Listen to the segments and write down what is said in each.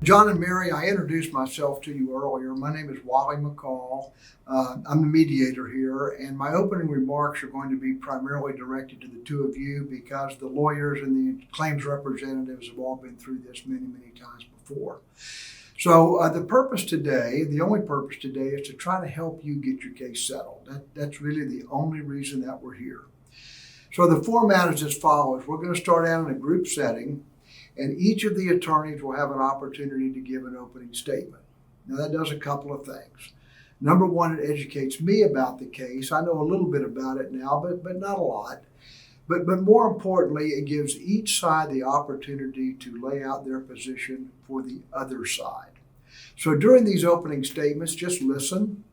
John and Mary, I introduced myself to you earlier. My name is Wally McCall. I'm the mediator here, and my opening remarks are going to be primarily directed to the two of you because the lawyers and the claims representatives have all been through this many, many times before. So the purpose today, the only purpose today, is to try to help you get your case settled. That's really the only reason that we're here. So the format is as follows. We're going to start out in a group setting, and each of the attorneys will have an opportunity to give an opening statement. Now that does a couple of things. Number one, it educates me about the case. I know a little bit about it now, but not a lot. But more importantly, it gives each side the opportunity to lay out their position for the other side. So during these opening statements, just listen.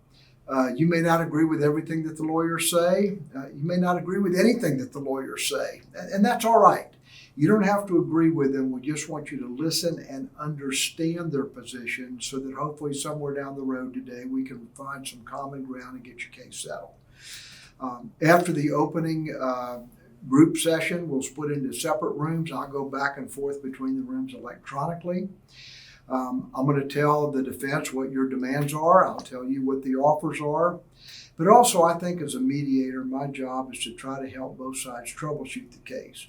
You may not agree with everything that the lawyers say. You may not agree with anything that the lawyers say, and that's all right. You don't have to agree with them. We just want you to listen and understand their position so that hopefully somewhere down the road today we can find some common ground and get your case settled. After the opening group session, we'll split into separate rooms. I'll go back and forth between the rooms electronically. I'm going to tell the defense what your demands are. I'll tell you what the offers are. But also, I think as a mediator, my job is to try to help both sides troubleshoot the case.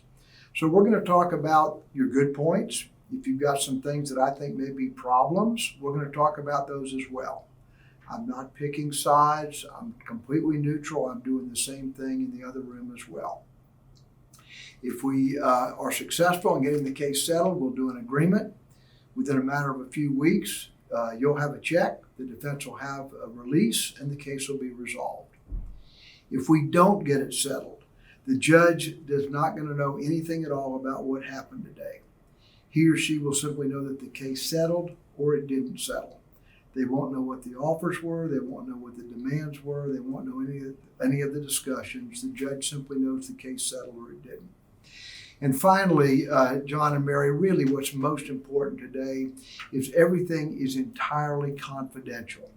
So we're going to talk about your good points. If you've got some things that I think may be problems, we're going to talk about those as well. I'm not picking sides. I'm completely neutral. I'm doing the same thing in the other room as well. If we are successful in getting the case settled, we'll do an agreement. Within a matter of a few weeks, you'll have a check, the defense will have a release, and the case will be resolved. If we don't get it settled, the judge is not going to know anything at all about what happened today. He or she will simply know that the case settled or it didn't settle. They won't know what the offers were. They won't know what the demands were. They won't know any of the discussions. The judge simply knows the case settled or it didn't. And finally, John and Mary, really what's most important today is everything is entirely confidential.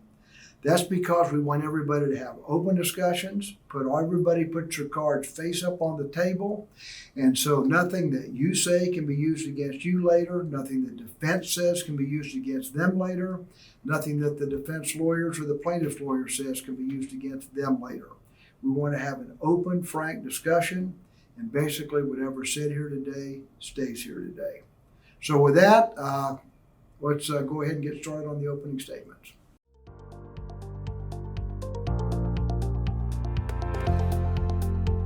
That's because we want everybody to have open discussions, everybody puts their cards face up on the table, and so nothing that you say can be used against you later, nothing the defense says can be used against them later, nothing that the defense lawyers or the plaintiff's lawyer says can be used against them later. We want to have an open, frank discussion, and basically whatever's said here today stays here today. So with that, let's go ahead and get started on the opening statements.